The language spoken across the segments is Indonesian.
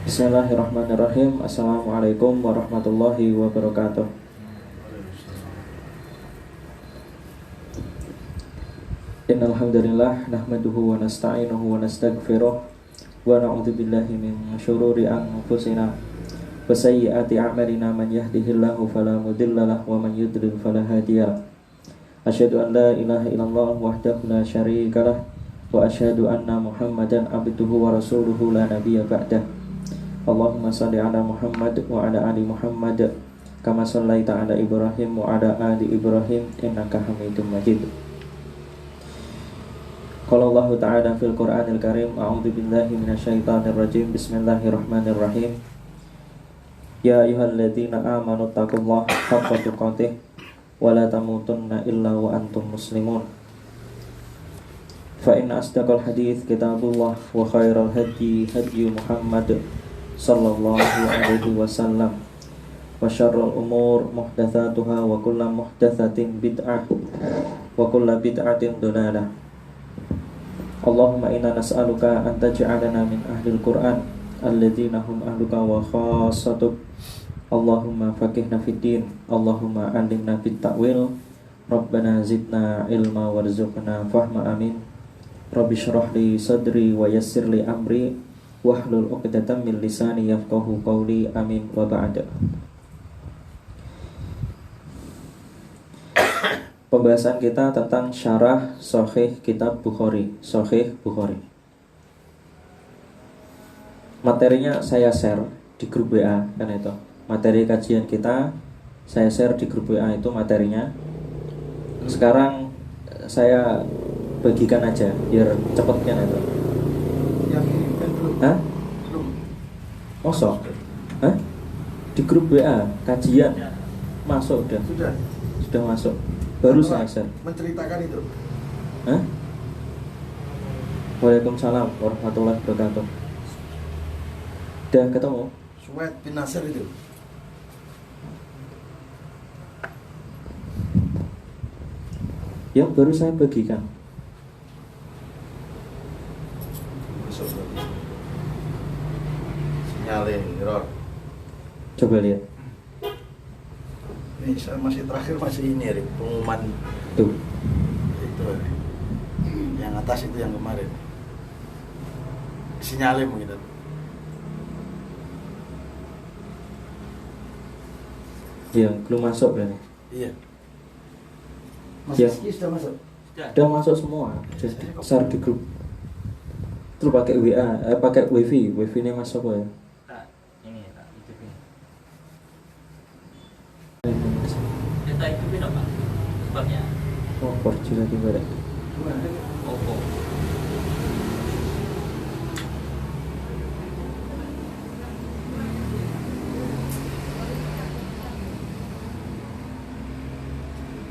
Bismillahirrahmanirrahim. Assalamualaikum warahmatullahi wabarakatuh. Innal hamdalillah nahmaduhu wa nasta'inuhu wa nastaghfiruh wa na'udzu billahi min syururi anfusina wa sayyiati a'malina. Man yahdihillahu fala mudilla lahu wa man yudlil fala hadiya. Asyhadu an la ilaha illallah wahdahu la syarika lah wa asyhadu anna Muhammadan abduhu wa rasuluhu la nabiyya ba'dah. Allahumma salli ala Muhammad wa ala ali Muhammad kama sallaita ala Ibrahim wa ala ali Ibrahim innaka Hamidum Majid. Qala Allah Ta'ala fil Qur'anil Karim, a'udzu billahi minasyaitonir rajim. Bismillahirrahmanirrahim. Ya ayyuhalladzina amanu taqullaha haqqa tuqatih wa la tamutunna illa wa antum muslimun. Fa inna asdaqal hadits kitabullah wa khairal hadyi hadyu Muhammad sallallahu alaihi wasallam wa syarrul umur muhdatsatuha wa kullu muhdatsatin bid'ah wa kullu bid'atin dhalalah. Allahumma inna nas'aluka an taj'alana min ahlil Qur'an alladzina hum ahluka wa khassatuk. Allahumma faqihna fid din, Allahumma 'allimna fit ta'wil, Rabbana zidna ilma warzuqna fahma, amin. Rabbi shrah li sadri wa yassir li amri wahlul 'uqdatam min lisani yafqahu qawli, amin wa ba'd. Pembahasan kita tentang syarah Sahih Kitab Bukhari, Sahih Bukhari. Materinya saya share di grup WA, kan itu. Materi kajian kita saya share di grup WA, itu materinya. Sekarang saya bagikan aja biar cepet, kan itu. Yang ini kan belum. Hah? Belum. Mosok? Hah? Di grup WA kajian masuk udah. Sudah masuk. Baru saya share. Menceritakan itu. Hah? Waalaikumsalam warahmatullahi wabarakatuh. Udah ketemu? Suwed bin Nasir itu. Yang baru saya bagikan. Masuk lagi. Sinyalin, Rod. Coba lihat. Ini saya masih terakhir masih ini, Rik, pengumuman Tuh. itu. Yang atas itu yang kemarin. Sinyalin mungkin. Yang belum masuk kan? Iya. Mas Ya. Rizky sudah masuk. Udah masuk semua. Jadi share di grup. Terus pakai WA, pakai WiFi. WiFi-nya masuk ya. Ini tak itu ini. Data itu beda Pak. Sebabnya Oh, 4G lagi balik. Oppo.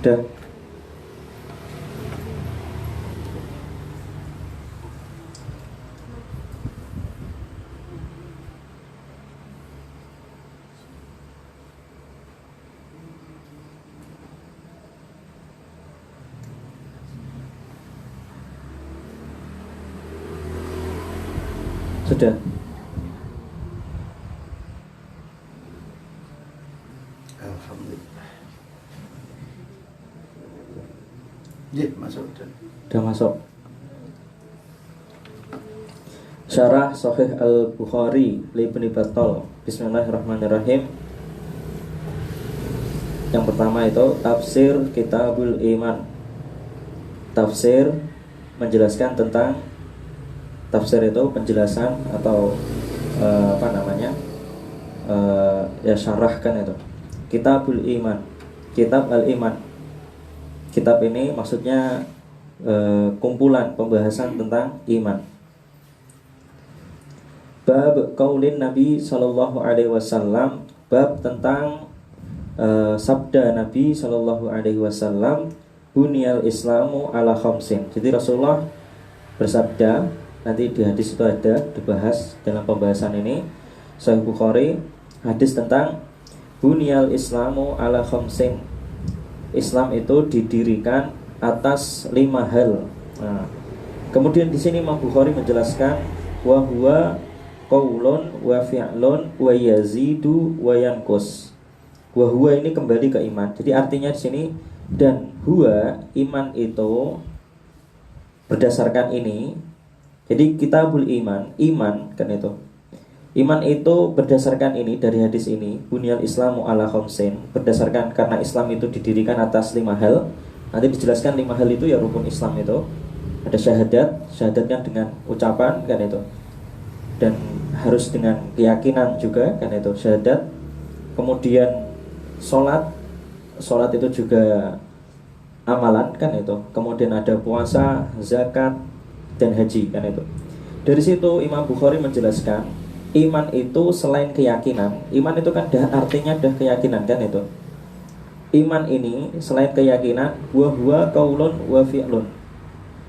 Udah. Sudah. Alhamdulillah. Iya, masuk. Udah masuk. Syarah Sahih Al-Bukhari Ibnu Battal. Bismillahirrahmanirrahim. Yang pertama itu tafsir Kitabul Iman. Tafsir menjelaskan tentang, tafsir itu penjelasan atau ya syarahkan itu. Kitabul Iman, Kitab Al-Iman. Kitab ini maksudnya kumpulan pembahasan tentang iman. Bab qaulin Nabi sallallahu alaihi wasallam, bab tentang sabda Nabi sallallahu alaihi wasallam, bunyal Islamu ala khamsin. Jadi Rasulullah bersabda, nanti di hadis itu ada dibahas dalam pembahasan ini Sahih Bukhari, hadis tentang bunyal Islamu ala khamsin. Islam itu didirikan atas 5 hal. Nah, kemudian di sini Imam Bukhari menjelaskan wa huwa qaulun wa fi'lun wa yazidu wa yanqus. Wa huwa ini kembali ke iman. Jadi artinya di sini dan huwa iman itu berdasarkan ini. Jadi kitabul iman kan itu. Iman itu berdasarkan ini dari hadis ini, bunyal Islamu ala khamsin, berdasarkan karena Islam itu didirikan atas 5 hal. Nanti dijelaskan 5 hal itu ya rukun Islam itu. Ada syahadatnya dengan ucapan kan itu. Dan harus dengan keyakinan juga kan itu syahadat. Kemudian sholat itu juga amalan kan itu. Kemudian ada puasa, zakat, dan haji kan itu. Dari situ Imam Bukhari menjelaskan iman itu selain keyakinan. Iman itu kan artinya keyakinan kan itu. Iman ini selain keyakinan wa huwa qaulun wa fi'lun.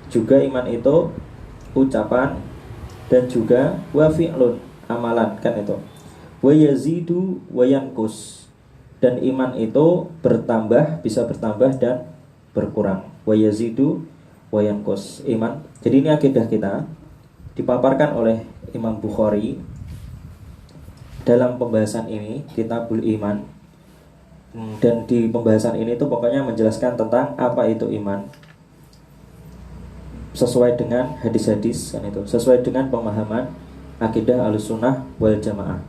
Juga iman itu ucapan dan juga wa fi'lun, amalan kan itu. Wa yazidu wa yanqus. Dan iman itu bertambah, bisa bertambah dan berkurang. Wa yazidu wa yanqus. Iman. Jadi ini akidah kita dipaparkan oleh Imam Bukhari dalam pembahasan ini, Kitabul Iman. Dan di pembahasan ini tuh pokoknya menjelaskan tentang apa itu iman, sesuai dengan hadis-hadis kan itu, sesuai dengan pemahaman akidah Ahlussunnah wal Jamaah.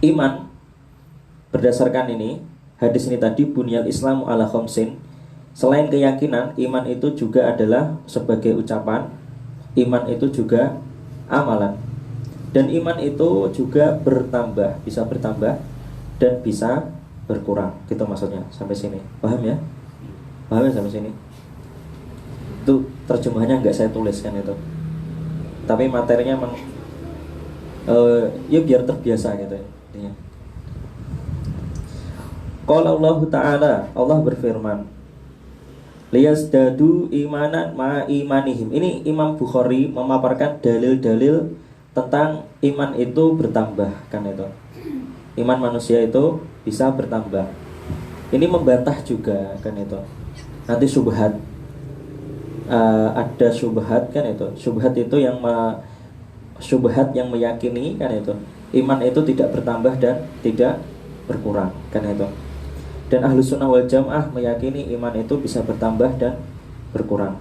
Iman berdasarkan ini, hadis ini tadi bunyal Islamu ala khamsin. Selain keyakinan, iman itu juga adalah sebagai ucapan, iman itu juga amalan. Dan iman itu juga bertambah, bisa bertambah dan bisa berkurang. Gitu maksudnya, sampai sini. Paham ya? Paham ya sampai sini? Itu terjemahannya nggak saya tuliskan itu. Tapi materinya ya biar terbiasa gitu ya. Qala Allah Ta'ala, Allah berfirman, liyazdadu imanan ma imanihim. Ini Imam Bukhari memaparkan dalil-dalil tentang iman itu bertambah kan itu. Iman manusia itu bisa bertambah. Ini membantah juga kan itu. Nanti syubhat. Ada syubhat kan itu. Syubhat itu syubhat yang meyakini kan itu. Iman itu tidak bertambah dan tidak berkurang kan itu. Dan Ahlussunnah wal Jamaah meyakini iman itu bisa bertambah dan berkurang.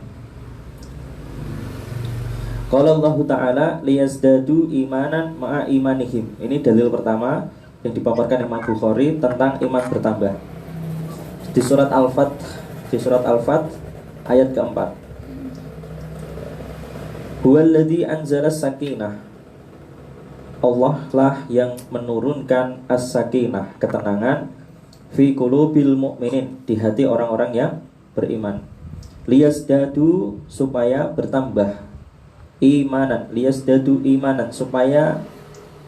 Qala Allah Ta'ala liyazdadu imanan ma'a imanihim. Ini dalil pertama yang dipaparkan Imam Bukhari tentang iman bertambah. Di surat Al-Fat ayat keempat. Huwallazi anzala sakinah. Allah lah yang menurunkan as-sakinah, ketenangan, fi qulubil mu'minin, di hati orang-orang yang beriman. Liyazdadu, supaya bertambah. Imanan, liyazdadu imanan, supaya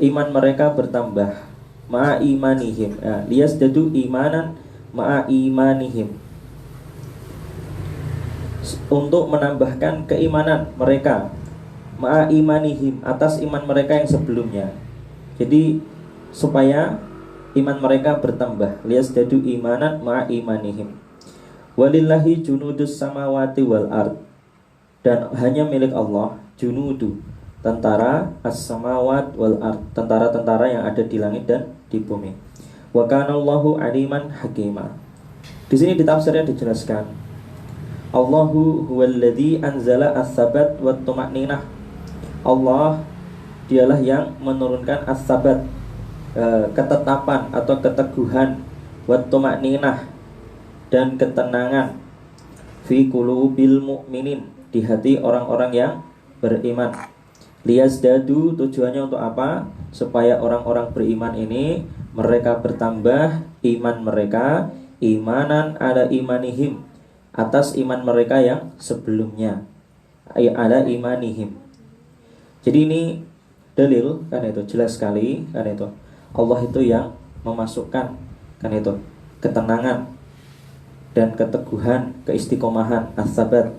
iman mereka bertambah. Ma'a imanihim, liyazdadu imanan ma'a imanihim, untuk menambahkan keimanan mereka. Ma'a imanihim, atas iman mereka yang sebelumnya. Jadi supaya iman mereka bertambah. Liyazdadu imanan ma'a imanihim. Walillahi junudus samawati wal ard. Dan hanya milik Allah junudu, tentara as-samawat wal ard, tentara-tentara yang ada di langit dan di bumi. Wa kana Allahu aliman hakima. Di sini di tafsirnya dijelaskan, Allahu huwallazi anzala as-sabat wat tuma'ninah. Allah dialah yang menurunkan as-sabat, ketetapan atau keteguhan, wat tuma'ninah, dan ketenangan, fi qulubil mu'minin, di hati orang-orang yang beriman. Liyazdadu, tujuannya untuk apa? Supaya orang-orang beriman ini mereka bertambah iman mereka, imanan ala imanihim, atas iman mereka yang sebelumnya, ala imanihim. Jadi ini dalil kan itu, jelas sekali kan itu. Allah itu yang memasukkan kan itu ketenangan dan keteguhan, keistiqomahan, as-sabat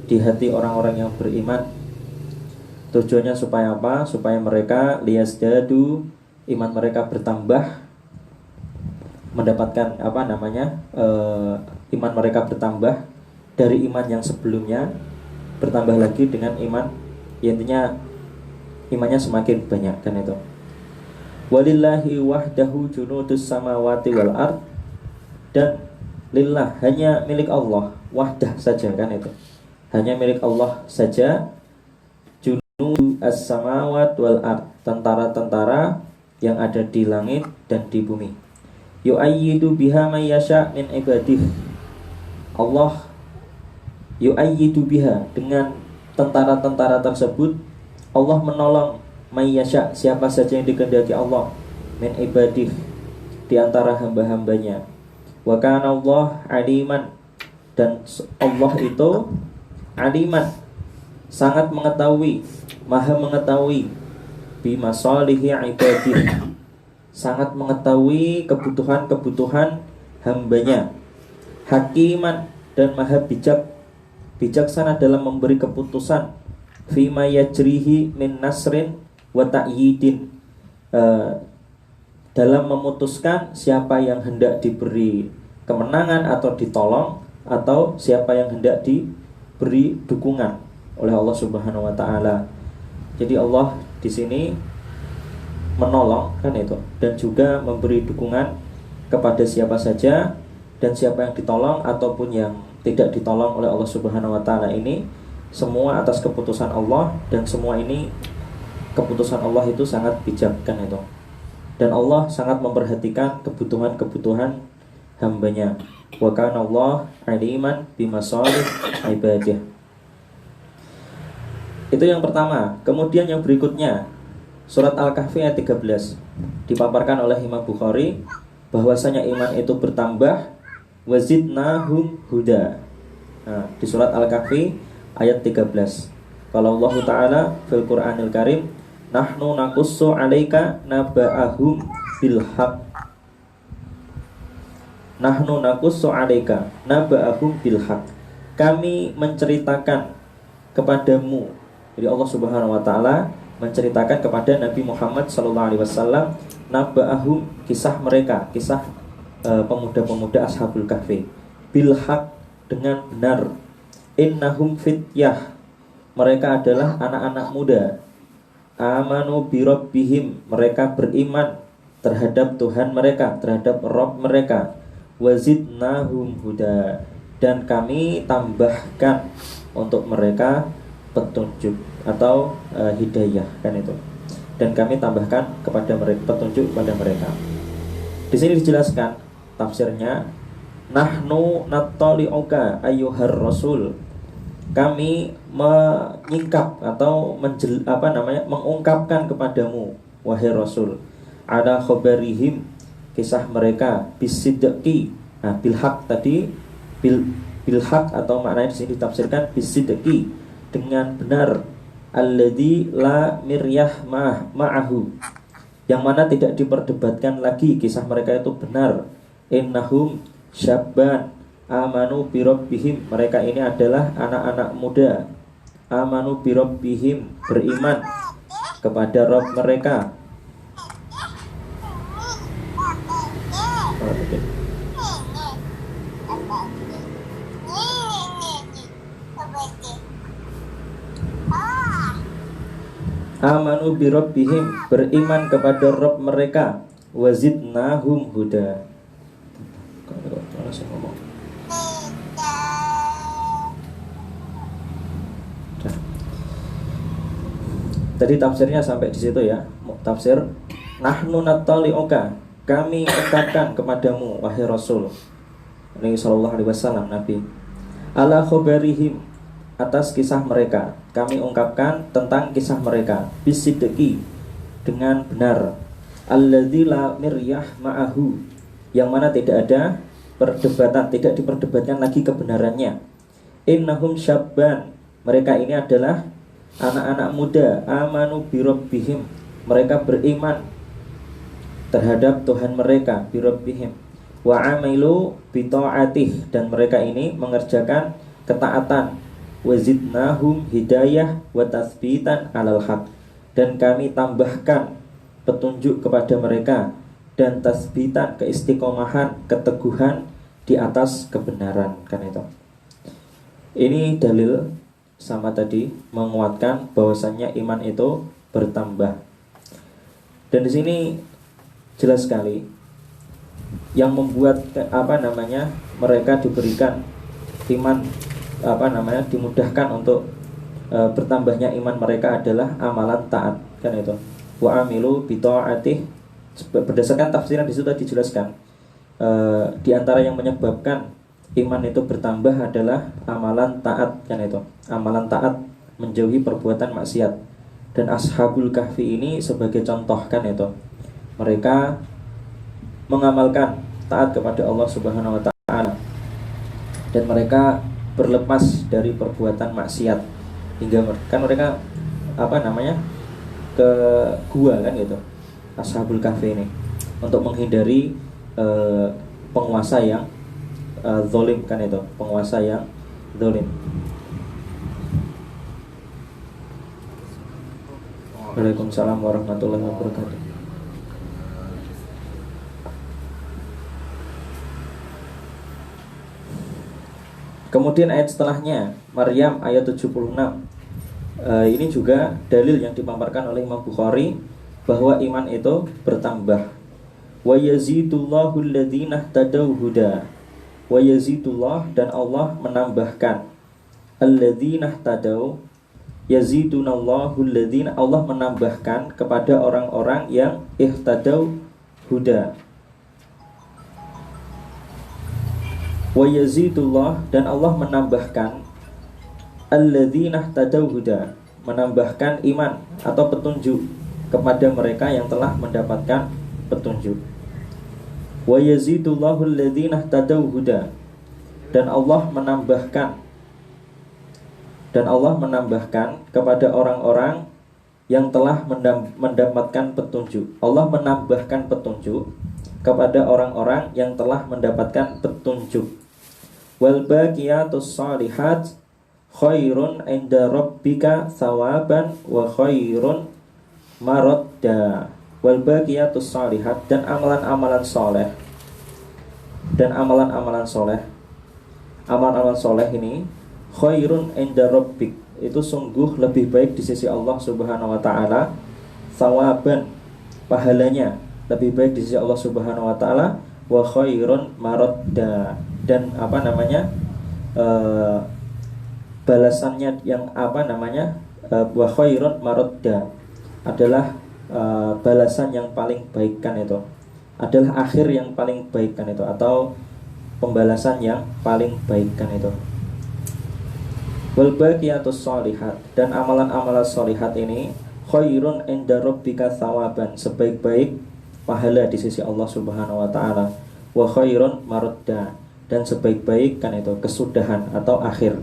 di hati orang-orang yang beriman. Tujuannya supaya apa? Supaya mereka liyazdadu, iman mereka bertambah, mendapatkan iman mereka bertambah dari iman yang sebelumnya, bertambah lagi dengan iman, intinya imannya semakin banyak kan itu. Walillahi wahdahu junudus samawati wal ard, dan lillah hanya milik Allah, wahdah saja kan itu. Hanya milik Allah saja junud as-samawat wal ard, tentara-tentara yang ada di langit dan di bumi. Yu'ayyidu biha may yasha min ibadih. Allah yu'ayyidu biha, dengan tentara-tentara tersebut Allah menolong may yasha, siapa saja yang dikehendaki Allah, min ibadih, di antara hamba-hambanya. Wa kana Allah aliman, dan Allah itu aliman, sangat mengetahui, maha mengetahui, bima sholihi ibadih, sangat mengetahui kebutuhan-kebutuhan hambanya. Hakiman, dan maha bijaksana dalam memberi keputusan, fima yajrihi min nasrin wa ta'yidin, dalam memutuskan siapa yang hendak diberi kemenangan atau ditolong, atau siapa yang hendak diberi dukungan oleh Allah Subhanahu wa taala. Jadi Allah di sini menolong kan itu, dan juga memberi dukungan kepada siapa saja, dan siapa yang ditolong ataupun yang tidak ditolong oleh Allah Subhanahu wa taala ini semua atas keputusan Allah, dan semua ini keputusan Allah itu sangat bijak kan itu. Dan Allah sangat memperhatikan kebutuhan-kebutuhan hambanya. Wa kana Allah aliman bimasalih ibadah. Itu yang pertama. Kemudian yang berikutnya, surat Al-Kahfi ayat 13, dipaparkan oleh Imam Bukhari bahwasanya iman itu bertambah, wazidnahum huda. Nah, di surat Al-Kahfi ayat 13. Kalau Allah Ta'ala fil Qur'anil Karim, nahnu naqussu 'alaika naba'ahum bil haqq. Nahnu naqussu 'alaika naba'ahum bil haqq. Kami menceritakan kepadamu. Jadi Allah Subhanahu wa taala menceritakan kepada Nabi Muhammad sallallahu alaihi wasallam naba'ahum, kisah mereka, kisah pemuda-pemuda Ashabul Kahfi, bil haqq, dengan benar. Innahum fityah, mereka adalah anak-anak muda. Amanu bi rabbihim, mereka beriman terhadap Tuhan mereka, terhadap Rabb mereka. Wazidnahum huda, dan kami tambahkan untuk mereka petunjuk atau hidayah kan itu. Dan kami tambahkan kepada mereka petunjuk kepada mereka. Di sini dijelaskan tafsirnya, nahnu nattali'uka ayyuhar rasul, kami menyingkap atau mengungkapkan kepadamu wahai Rasul, ada khabarihim, kisah mereka, bisidqi. Nah, bilhaq tadi, bilhaq atau maknanya di sini ditafsirkan bisidqi, dengan benar, alladzi la miryah ma'ahu, yang mana tidak diperdebatkan lagi, kisah mereka itu benar. Innahum syabban amanu bi rabbihim, mereka ini adalah anak-anak muda. Amanu bi rabbihim, beriman kepada Rabb mereka. Amanu bi rabbihim, beriman kepada Rabb mereka. Wazidnahum huda. Tadi tafsirnya sampai di situ ya. Tafsir nahnu nattali'uka, kami ungkapkan kepadamu wahai Rasul, Nabi sallallahu alaihi wasallam, Nabi, ala khabarihim, atas kisah mereka, kami ungkapkan tentang kisah mereka, bisidqi, dengan benar, alladzi la miryah ma'ahu, yang mana tidak ada perdebatan, tidak diperdebatkan lagi kebenarannya. Innahum syabban, mereka ini adalah anak-anak muda. Amanu bi rabbihim, mereka beriman terhadap Tuhan mereka, bi rabbihim. Wa amilu bi ta'atih, dan mereka ini mengerjakan ketaatan. Wazidnahum hidayah wa tatsbitan 'alal haq, dan kami tambahkan petunjuk kepada mereka, dan tasbitan, keistiqomahan, keteguhan di atas kebenaran kan itu. Ini dalil sama tadi menguatkan bahwasannya iman itu bertambah. Dan di sini jelas sekali yang membuat mereka diberikan iman dimudahkan untuk bertambahnya iman mereka adalah amalan taat, kan itu. Wa amilu bi ta'atih. Berdasarkan tafsiran di situ tadi dijelaskan di antara yang menyebabkan iman itu bertambah adalah amalan taat, kan itu. Amalan taat menjauhi perbuatan maksiat. Dan Ashabul Kahfi ini sebagai contoh, kan itu. Mereka mengamalkan taat kepada Allah Subhanahu wa taala dan mereka berlepas dari perbuatan maksiat hingga mereka ke gua, kan gitu. Ashabul Kahfi ini untuk menghindari penguasa yang zalim, kan itu, penguasa yang zalim. Waalaikumsalam warahmatullahi wabarakatuh. Kemudian ayat setelahnya Maryam ayat 76. Ini juga dalil yang dipaparkan oleh Imam Bukhari bahwa iman itu bertambah. Wa yazidullahu alladhina tadaw huda. Wa yazidullah, dan Allah menambahkan. Alladhina tadaw, yazidunallahu alladhina, Allah menambahkan kepada orang-orang yang ihtadaw huda. Wa yazidullah, dan Allah menambahkan alladzina tadaw huda, menambahkan iman atau petunjuk kepada mereka yang telah mendapatkan petunjuk. Wa yazidullahu alladzina tadaw huda, dan Allah menambahkan kepada orang-orang yang telah mendapatkan petunjuk. Allah menambahkan petunjuk kepada orang-orang yang telah mendapatkan petunjuk. Wal baqiyatus shalihat khairun 'inda rabbika thawaban wa khairun maradda. Wal baqiyatus shalihat, dan amalan-amalan soleh. Dan amalan-amalan soleh ini khairun 'inda rabbik, itu sungguh lebih baik di sisi Allah Subhanahu wa taala. Thawaban, pahalanya lebih baik di sisi Allah Subhanahu wa taala. Wa khairun maradda, dan balasannya yang wa khairun maradda adalah balasan yang paling baik, kan itu. Adalah akhir yang paling baik, kan itu, atau pembalasan yang paling baik, kan itu. Wal baqiyatus shalihat, dan amalan-amalan shalihat ini khairun 'inda rabbika thawaban, sebaik-baik pahala di sisi Allah Subhanahu wa taala. Wa khairun maradda, dan sebaik-baik, kan itu, kesudahan atau akhir.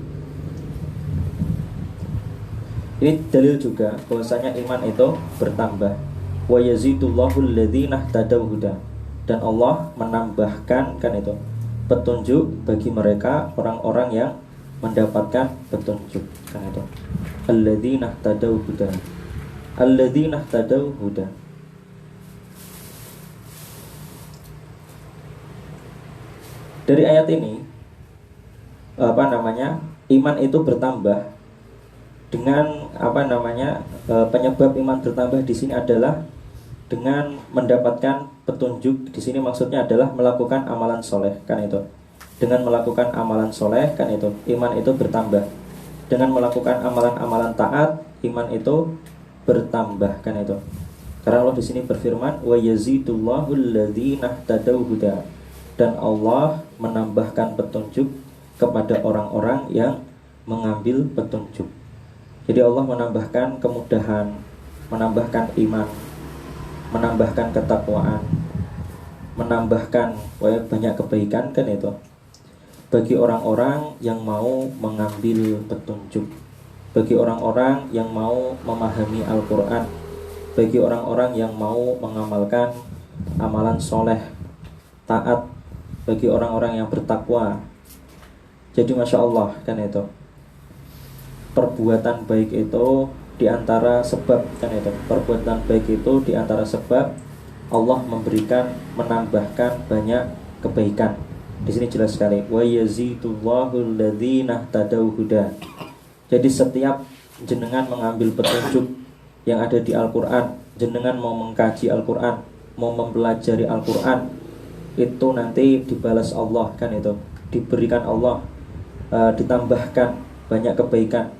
Ini dalil juga bahwasanya iman itu bertambah. Wa yazidullahu alladzina tadaw huda, dan Allah menambahkan, kan itu, petunjuk bagi mereka orang-orang yang mendapatkan petunjuk, kan itu. Alladzina tadaw huda. Alladzina tadaw huda. Dari ayat ini iman itu bertambah dengan penyebab iman bertambah di sini adalah dengan mendapatkan petunjuk. Di sini maksudnya adalah melakukan amalan soleh, kan itu. Dengan melakukan amalan soleh, kan itu, iman itu bertambah. Dengan melakukan amalan-amalan taat, iman itu bertambah, kan itu. Karena Allah di sini berfirman, wa yazidullahu alladzina tadaw huda, dan Allah menambahkan petunjuk kepada orang-orang yang mengambil petunjuk. Jadi Allah menambahkan kemudahan, menambahkan iman, menambahkan ketakwaan, menambahkan banyak kebaikan, kan itu, bagi orang-orang yang mau mengambil petunjuk, bagi orang-orang yang mau memahami Al-Quran, bagi orang-orang yang mau mengamalkan amalan soleh, taat, bagi orang-orang yang bertakwa. Jadi Masya Allah, kan itu, perbuatan baik itu diantara sebab, kan itu, perbuatan baik itu diantara sebab Allah memberikan, menambahkan banyak kebaikan. Di sini jelas sekali, wa yazidullahu alladzina tadaw huda. Jadi setiap jenengan mengambil petunjuk, yang ada di Al-Quran, jenengan mau mengkaji Al-Quran, mau mempelajari Al-Quran, itu nanti dibalas Allah, kan itu, diberikan Allah, ditambahkan banyak kebaikan,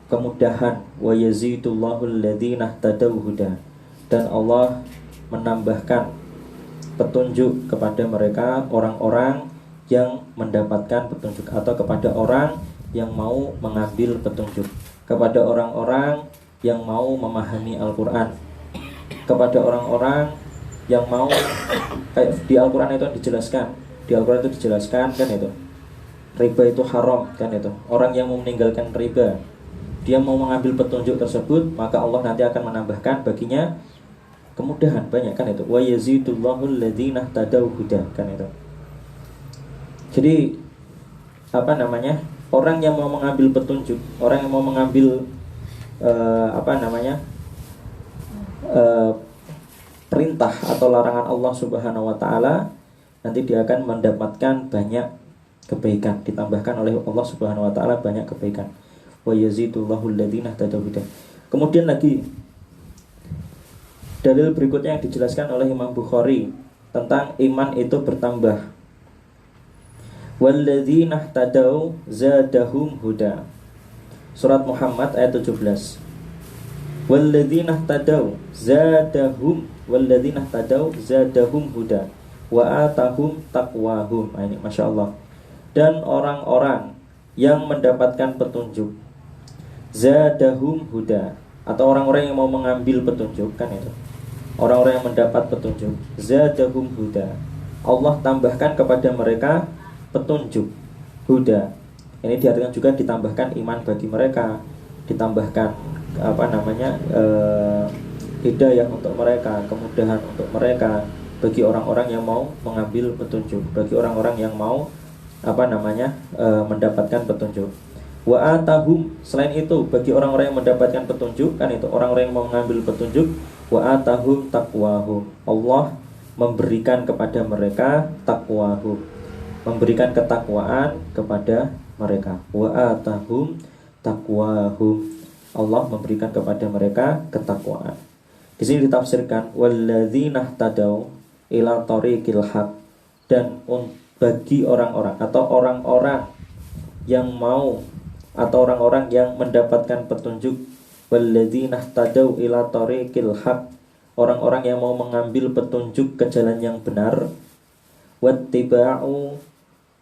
kemudahan. Wa yazidullahu alladzina ihtadaw huda, dan Allah menambahkan petunjuk kepada mereka, orang-orang yang mendapatkan petunjuk, atau kepada orang yang mau mengambil petunjuk, kepada orang-orang yang mau memahami Al-Quran, kepada orang-orang yang mau, kayak di Al-Quran itu dijelaskan, kan itu, riba itu haram, kan itu. Orang yang mau meninggalkan riba, dia mau mengambil petunjuk tersebut, maka Allah nanti akan menambahkan baginya kemudahan banyak, kan itu. Wa yazidullahu alladzina ihtadaw huda, kan itu. Jadi orang yang mau mengambil petunjuk, orang yang mau mengambil perintah atau larangan Allah Subhanahu wa taala, nanti dia akan mendapatkan banyak kebaikan, ditambahkan oleh Allah Subhanahu wa taala banyak kebaikan. Wa yazidullahu alladzina ihtadaw huda. Kemudian lagi dalil berikutnya yang dijelaskan oleh Imam Bukhari tentang iman itu bertambah. Walladzina ihtadaw zadahum huda. Surat Muhammad ayat 17. Walladzina ihtadaw zadahum huda wa atahum taqwahum. Ini Masya Allah. Dan orang-orang yang mendapatkan petunjuk, zadahum huda, atau orang-orang yang mau mengambil petunjuk, kan itu, orang-orang yang mendapat petunjuk, zadahum huda, Allah tambahkan kepada mereka petunjuk, huda. Ini diartikan juga ditambahkan iman bagi mereka, ditambahkan hidayah untuk mereka, kemudahan untuk mereka, bagi orang-orang yang mau mengambil petunjuk, bagi orang-orang yang mau mendapatkan petunjuk. Wa atahum, selain itu bagi orang-orang yang mendapatkan petunjuk, kan itu, orang-orang yang mau mengambil petunjuk, wa atahum taqwahum, Allah memberikan kepada mereka taqwahum, memberikan ketakwaan kepada mereka. Wa atahum taqwahum, Allah memberikan kepada mereka ketakwaan. Di sini ditafsirkan walladzina ihtadaw ila tariqil haq, dan bagi orang-orang atau orang-orang yang mau, atau orang-orang yang mendapatkan petunjuk, walladzina ihtadaw ila tariqil haq, orang-orang yang mau mengambil petunjuk ke jalan yang benar, wattiba'u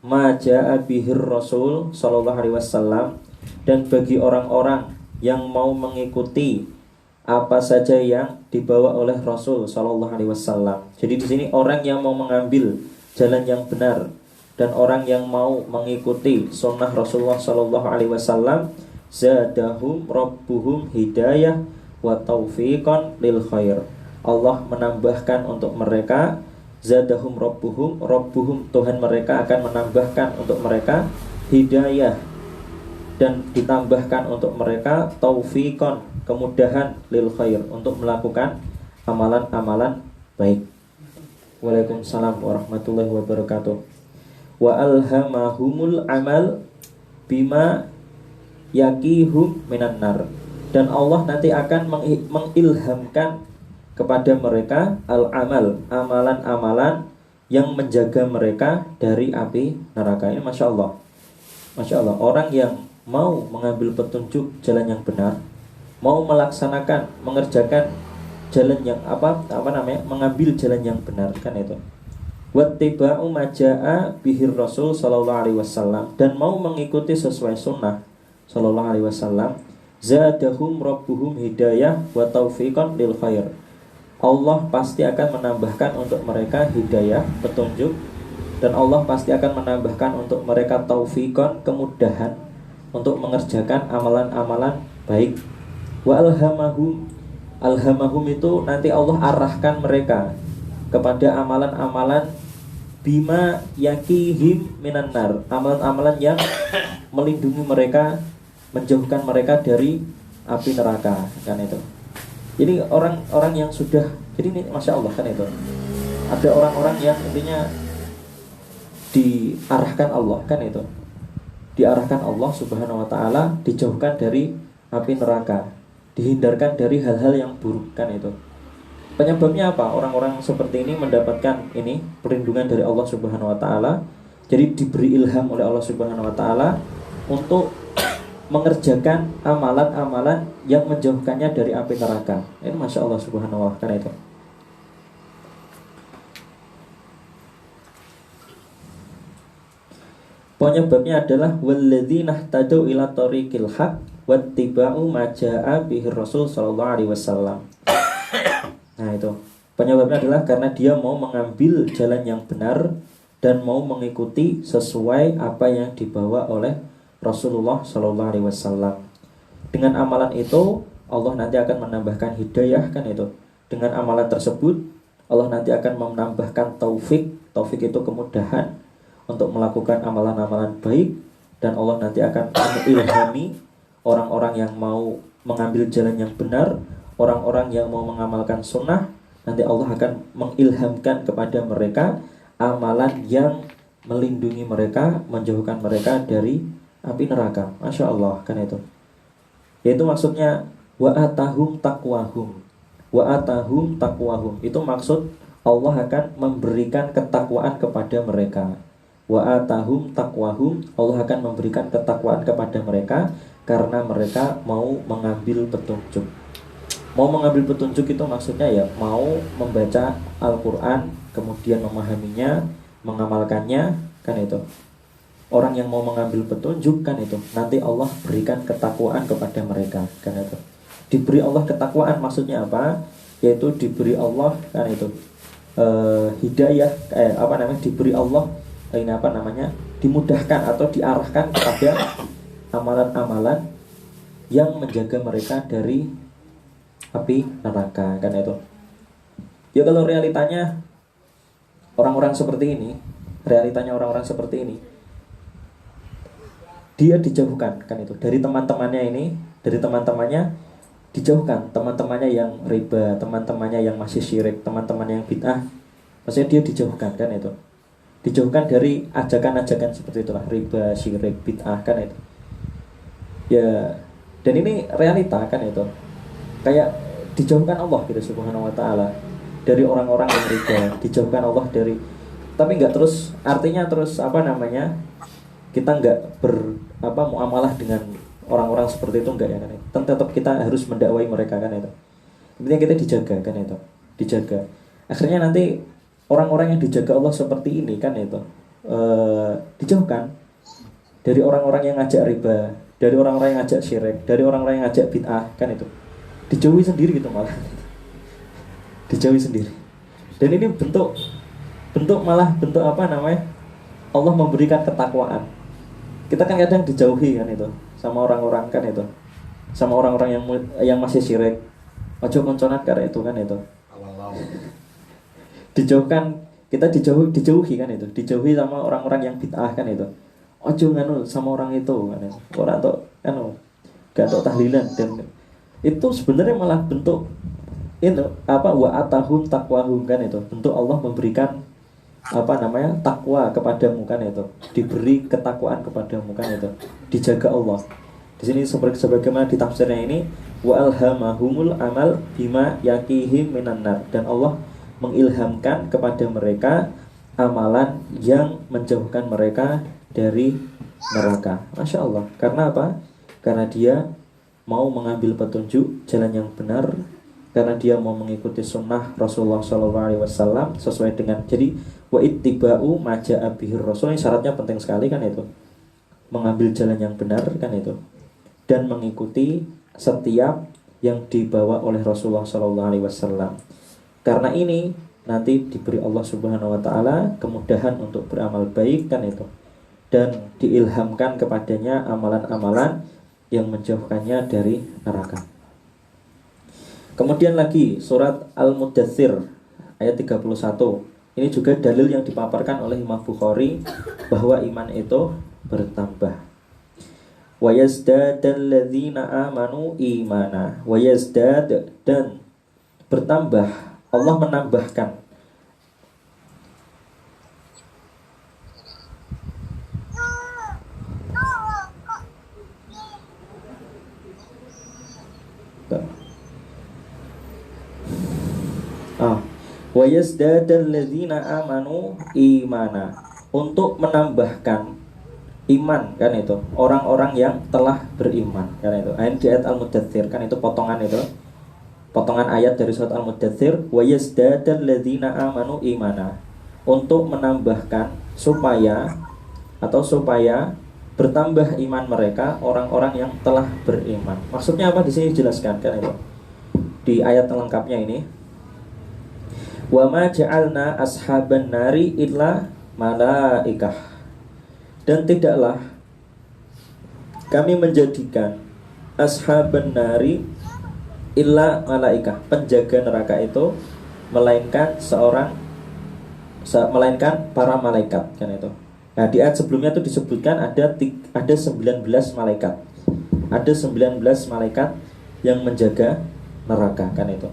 ma ja'a bihir rasul sallallahu alaihi wasallam, dan bagi orang-orang yang mau mengikuti apa saja yang dibawa oleh Rasul sallallahu alaihi wasallam. Jadi di sini orang yang mau mengambil jalan yang benar dan orang yang mau mengikuti sunnah Rasulullah sallallahu alaihi wasallam, zadahum rabbuhum hidayah wa taufiqan lil khair. Allah menambahkan untuk mereka, zadahum rabbuhum, Tuhan mereka akan menambahkan untuk mereka hidayah, dan ditambahkan untuk mereka taufiqan, kemudahan lil khair, untuk melakukan amalan-amalan baik. Waalaikumsalam warahmatullahi wabarakatuh. Wa alhamahumul amal bima yakihum minan nar, dan Allah nanti akan mengilhamkan kepada mereka al-amal, amalan-amalan yang menjaga mereka dari api neraka. Ini Masya Allah, Masya Allah, orang yang mau mengambil petunjuk jalan yang benar, mau melaksanakan, mengerjakan jalan yang mengambil jalan yang benar, kan itu. Wattiba'u maja'a bihir rasul sallallahu alaihi wasallam, dan mau mengikuti sesuai sunnah sallallahu alaihi wasallam, zadahum rabbuhum hidayah wa taufiqan lil khair. Allah pasti akan menambahkan untuk mereka hidayah, petunjuk, dan Allah pasti akan menambahkan untuk mereka taufiqan, kemudahan untuk mengerjakan amalan-amalan baik. Wa alhamahum itu nanti Allah arahkan mereka kepada amalan-amalan bima yakihim minan nar, amalan-amalan yang melindungi mereka, menjauhkan mereka dari api neraka, kan itu. Jadi orang-orang yang sudah, jadi ini Masya Allah, kan itu, ada orang-orang yang intinya diarahkan Allah, kan itu, diarahkan Allah Subhanahu wa ta'ala, dijauhkan dari api neraka. dihindarkan dari hal-hal yang buruk kan itu. Penyebabnya apa? Orang-orang seperti ini mendapatkan ini perlindungan dari Allah Subhanahu wa taala. Jadi diberi ilham oleh Allah Subhanahu wa taala untuk mengerjakan amalan-amalan yang menjauhkannya dari api neraka. Ini Masya Allah Subhanahu wa taala itu. Penyebabnya adalah walladzina ihtadau ila tariqil haq wattiba'u ma jaa'a bihi Rasul sallallahu alaihi wasallam. Nah itu penyebabnya adalah karena dia mau mengambil jalan yang benar dan mau mengikuti sesuai apa yang dibawa oleh Rasulullah Shallallahu Alaihi Wasallam. Dengan amalan itu Allah nanti akan menambahkan hidayah kan itu. Dengan amalan tersebut Allah nanti akan menambahkan taufik. Taufik itu kemudahan untuk melakukan amalan-amalan baik, dan Allah nanti akan mengilhami orang-orang yang mau mengambil jalan yang benar. Orang-orang yang mau mengamalkan sunnah, nanti Allah akan mengilhamkan kepada mereka amalan yang melindungi mereka, menjauhkan mereka dari api neraka. Masya Allah kan itu. Yaitu maksudnya wa atahum taqwahum. Wa atahum taqwahum. Itu maksud Allah akan memberikan ketakwaan kepada mereka. Wa atahum taqwahum. Allah akan memberikan ketakwaan kepada mereka karena mereka mau mengambil petunjuk. Mau mengambil petunjuk itu maksudnya ya mau membaca Al-Quran, kemudian memahaminya, mengamalkannya, kan itu. Orang yang mau mengambil petunjuk kan itu, nanti Allah berikan ketakwaan kepada mereka, kan itu. Diberi Allah ketakwaan maksudnya apa? Yaitu diberi Allah kan itu hidayah, diberi Allah dimudahkan atau diarahkan kepada amalan-amalan yang menjaga mereka dari api neraka, kan itu. Ya kalau realitanya orang-orang seperti ini, dia dijauhkan kan itu dari teman-temannya dijauhkan, teman-temannya yang riba, teman-temannya yang masih syirik, teman-temannya yang bid'ah, maksudnya dia dijauhkan kan itu. Dijauhkan dari ajakan-ajakan seperti itulah, riba, syirik, bid'ah kan itu. Ya, dan ini realita kan itu. Kayak dijauhkan Allah gitu Subhanahu wa taala dari orang-orang yang riba, dijauhkan Allah dari, tapi enggak terus artinya terus kita enggak muamalah dengan orang-orang seperti itu, enggak ya kan itu. Tetap kita harus mendakwai mereka kan itu. Intinya kita dijaga kan itu, dijaga. Akhirnya nanti orang-orang yang dijaga Allah seperti ini kan itu dijauhkan dari orang-orang yang ngajak riba, dari orang-orang yang ngajak syirik, dari orang-orang yang ngajak bid'ah kan itu. Dijauhi sendiri gitu malah. Dijauhi sendiri. Dan ini bentuk Allah memberikan ketakwaan. Kita kan kadang dijauhi kan itu sama orang-orang kan itu. Sama orang-orang yang masih syirik. Ojo konconat karena itu kan itu. Dijauhkan, kita dijauhi kan itu. Dijauhi sama orang-orang yang bid'ah kan itu. Ojo sama orang itu kan itu. Orang tuh gak tau tahlilan, dan itu sebenarnya malah bentuk wa atahum taqwahum kan itu. Bentuk Allah memberikan takwa kepadamu kan itu. Diberi ketakwaan kepadamu kan itu. Dijaga Allah. Di sini sebagaimana di tafsirnya ini wa alhamahumul amal bima yaqihim minan nar, dan Allah mengilhamkan kepada mereka amalan yang menjauhkan mereka dari neraka. Masya Allah. Karena apa? Karena dia mau mengambil petunjuk jalan yang benar, karena dia mau mengikuti sunnah Rasulullah SAW sesuai dengan, jadi wa ittiba'u ma ja'a bihi Rasul, ini syaratnya penting sekali kan itu, mengambil jalan yang benar kan itu, dan mengikuti setiap yang dibawa oleh Rasulullah SAW. Karena ini nanti diberi Allah Subhanahu wa taala kemudahan untuk beramal baik kan itu, dan diilhamkan kepadanya amalan-amalan yang menjauhkannya dari neraka. Kemudian lagi surat Al-Mudaththir ayat 31. Ini juga dalil yang dipaparkan oleh Imam Bukhari bahwa iman itu bertambah. Wa yazdadal ladzina amanu imana. Wa yazdad, dan bertambah. Allah menambahkan. Wa yazdadal ladzina amanu imana, untuk menambahkan iman kan itu orang-orang yang telah beriman kan itu. Ayat di ayat Al-Mudatsir kan itu potongan ayat dari surat Al-Mudatsir. Wa yazdadal ladzina amanu imana, untuk menambahkan supaya bertambah iman mereka orang-orang yang telah beriman. Maksudnya apa di sini dijelaskan kan itu di ayat lengkapnya ini. Wa ma ja'alna ashaban nari illa malaikah, dan tidaklah kami menjadikan ashaban nari illa malaikah, penjaga neraka itu melainkan para malaikat kan itu. Nah, di ayat sebelumnya itu disebutkan ada 19 malaikat. Ada 19 malaikat yang menjaga neraka kan itu.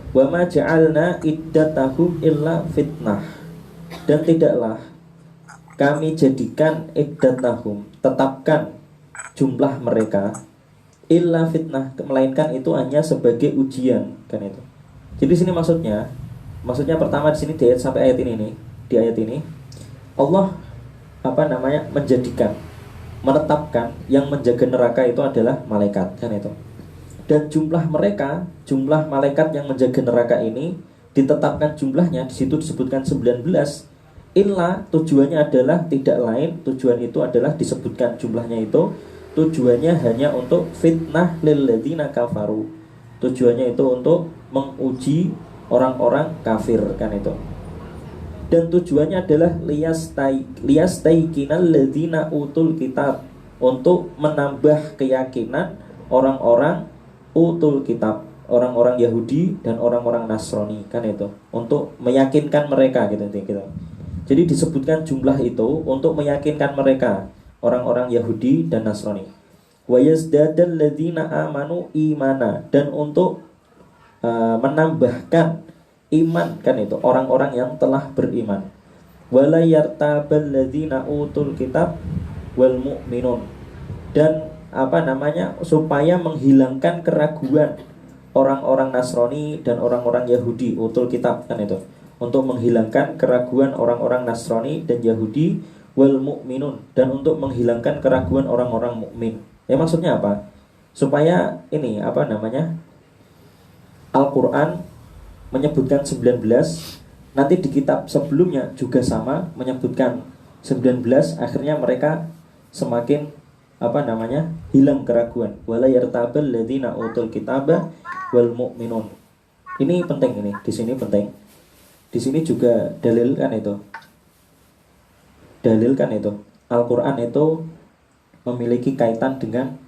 Wa ma ja'alna iddatahum illa fitnah, dan tidaklah kami jadikan iddatahum, tetapkan jumlah mereka, illa fitnah, melainkan itu hanya sebagai ujian kan itu. Jadi sini maksudnya pertama di sini di ayat sampai ayat ini nih, di ayat ini Allah menetapkan yang menjaga neraka itu adalah malaikat kan itu. Dan jumlah malaikat yang menjaga neraka ini ditetapkan jumlahnya, di situ disebutkan 19. Illa tujuannya adalah tidak lain, tujuan itu adalah disebutkan jumlahnya itu tujuannya hanya untuk fitnah lil ladzina kafaru. Tujuannya itu untuk menguji orang-orang kafir kan itu. Dan tujuannya adalah liyastaikinal ladzina utul kitab, untuk menambah keyakinan orang-orang utul kitab, orang-orang Yahudi dan orang-orang Nasrani kan itu, untuk meyakinkan mereka gitu. Jadi disebutkan jumlah itu untuk meyakinkan mereka, orang-orang Yahudi dan Nasrani. Wa yazdadal ladzina amanu imana, dan untuk menambahkan iman kan itu orang-orang yang telah beriman. Wala yartabal ladzina utul kitab wal mu'minun, dan supaya menghilangkan keraguan orang-orang Nasrani dan orang-orang Yahudi, utul kitab kan itu, untuk menghilangkan keraguan orang-orang Nasrani dan Yahudi, wal mu'minun, dan untuk menghilangkan keraguan orang-orang mukmin. Ya maksudnya apa? Supaya ini Al-Quran menyebutkan 19, nanti di kitab sebelumnya juga sama menyebutkan 19, akhirnya mereka semakin hilang keraguan. Wala yartabal ladzina utul kitaba wal mu'minun. Ini penting, ini di sini penting. Di sini juga dalil kan itu. Al-Qur'an itu memiliki kaitan dengan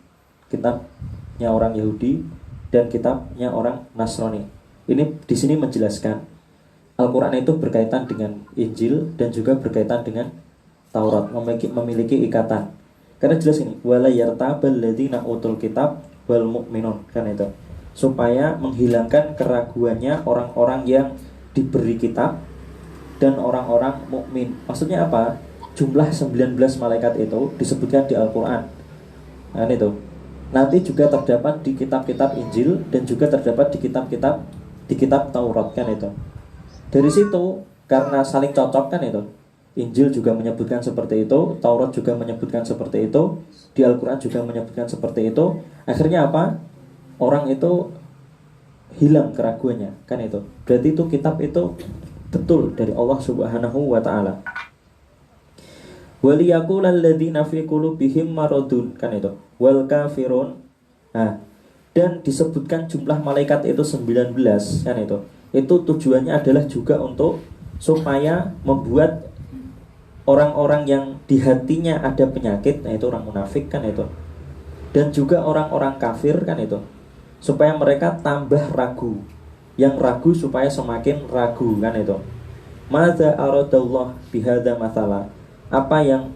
kitabnya orang Yahudi dan kitabnya orang Nasrani. Ini di sini menjelaskan Al-Qur'an itu berkaitan dengan Injil dan juga berkaitan dengan Taurat, memiliki ikatan. Karena jelas ini, wala yartabal ladzina utul kitab wal mu'minun kan itu. Supaya menghilangkan keraguannya orang-orang yang diberi kitab dan orang-orang mukmin. Maksudnya apa? Jumlah 19 malaikat itu disebutkan di Al-Qur'an. Nah, itu. Nanti juga terdapat di kitab-kitab Injil dan juga terdapat di kitab Taurat kan itu. Dari situ karena saling cocok kan itu. Injil juga menyebutkan seperti itu, Taurat juga menyebutkan seperti itu, di Al-Quran juga menyebutkan seperti itu. Akhirnya apa? Orang itu hilang keraguannya kan itu. Berarti itu kitab itu betul dari Allah Subhanahu wa ta'ala. Waliyaqulal ladzina fi qulubihim maradun kan itu. Wal kafirun. Nah, dan disebutkan jumlah malaikat itu 19 kan itu. Itu tujuannya adalah juga untuk supaya membuat orang-orang yang di hatinya ada penyakit, nah itu orang munafik kan itu, dan juga orang-orang kafir kan itu, supaya mereka tambah ragu. Yang ragu supaya semakin ragu kan itu. Madza aradallah bihadza masalah, apa yang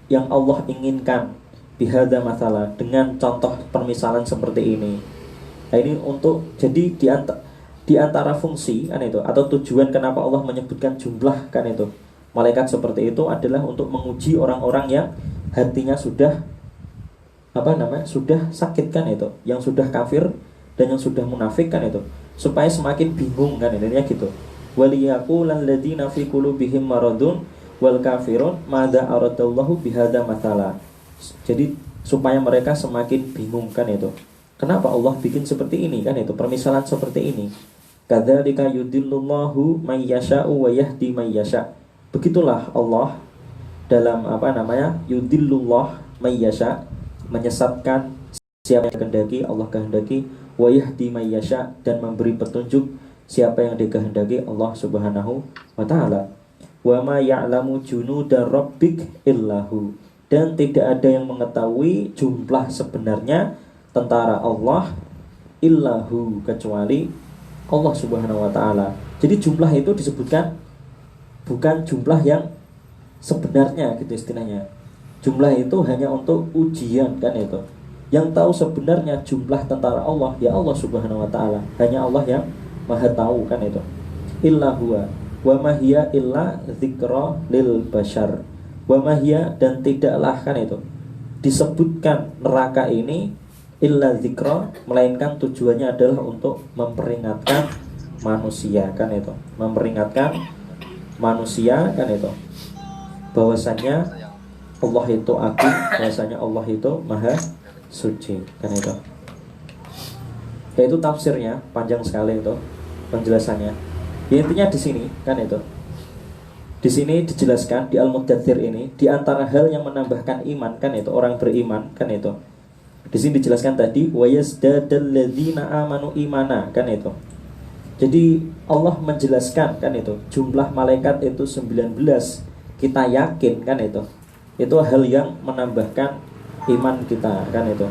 Allah inginkan bihadza masalah, dengan contoh permisalan seperti ini. Nah ini untuk jadi di antara fungsi kan itu, atau tujuan kenapa Allah menyebutkan jumlah kan itu malaikat seperti itu adalah untuk menguji orang-orang yang hatinya sudah sudah sakit kan itu, yang sudah kafir dan yang sudah munafik kan itu, supaya semakin bingung kan intinya gitu. Waliyaqulal ladzina fi qulubihim maradun wal kafirun madza aradallahu bihadza matala. Jadi supaya mereka semakin bingung kan itu. Kenapa Allah bikin seperti ini kan itu, permisalan seperti ini. Kadzalika yudillullahu may yasha'u wa yahdi may yasha'. Begitulah Allah dalam yudillullah may yasha', menyesatkan siapa yang kehendaki, Allah kehendaki, wa yahdi may yasha', dan memberi petunjuk siapa yang dikehendaki Allah Subhanahu wa taala. Wa ma ya'lamu junuda rabbik illahu, dan tidak ada yang mengetahui jumlah sebenarnya tentara Allah illahu, kecuali Allah Subhanahu wa taala. Jadi jumlah itu disebutkan bukan jumlah yang sebenarnya gitu istilahnya. Jumlah itu hanya untuk ujian kan itu. Yang tahu sebenarnya jumlah tentara Allah ya Allah Subhanahu wa taala. Hanya Allah yang Maha tahu kan itu. Illa huwa wa ma hiya illa dzikra lil bashar. Wa ma hiya, dan tidaklah kan itu disebutkan neraka ini illa dzikra, melainkan tujuannya adalah untuk memperingatkan manusia kan itu. Memperingatkan manusia kan itu, bahwasanya Allah itu agung, bahwasanya Allah itu maha suci kan itu. Ya itu tafsirnya panjang sekali itu penjelasannya. Ya, intinya di sini kan itu. Di sini dijelaskan di Al-Muddatsir ini di antara hal yang menambahkan iman kan itu, orang beriman kan itu. Di sini dijelaskan tadi wa yazdadal ladzina amanu imana kan itu. Jadi Allah menjelaskan kan itu jumlah malaikat itu 19. Kita yakin kan itu. Itu hal yang menambahkan iman kita kan itu.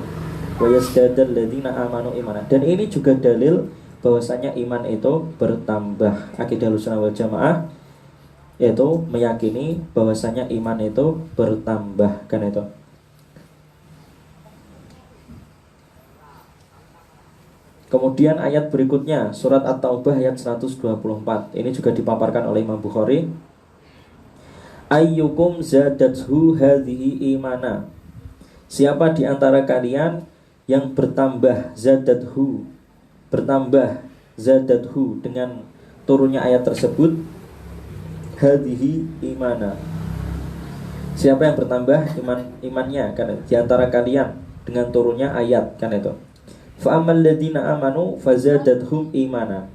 Wa yazdadal ladzina amanu imana. Dan ini juga dalil bahwasanya iman itu bertambah. Akidah Ahlussunnah wal Jamaah yaitu meyakini bahwasanya iman itu bertambah kan itu. Kemudian ayat berikutnya surat At-Taubah ayat 124. Ini juga dipaparkan oleh Imam Bukhari. Ayyukum zadathu hadhihi imana. Siapa di antara kalian yang bertambah zadathu dengan turunnya ayat tersebut, hadhihi imana. Siapa yang bertambah imannya kan di antara kalian dengan turunnya ayat kan itu. Fa ammal ladzina amanu fazadathum imana.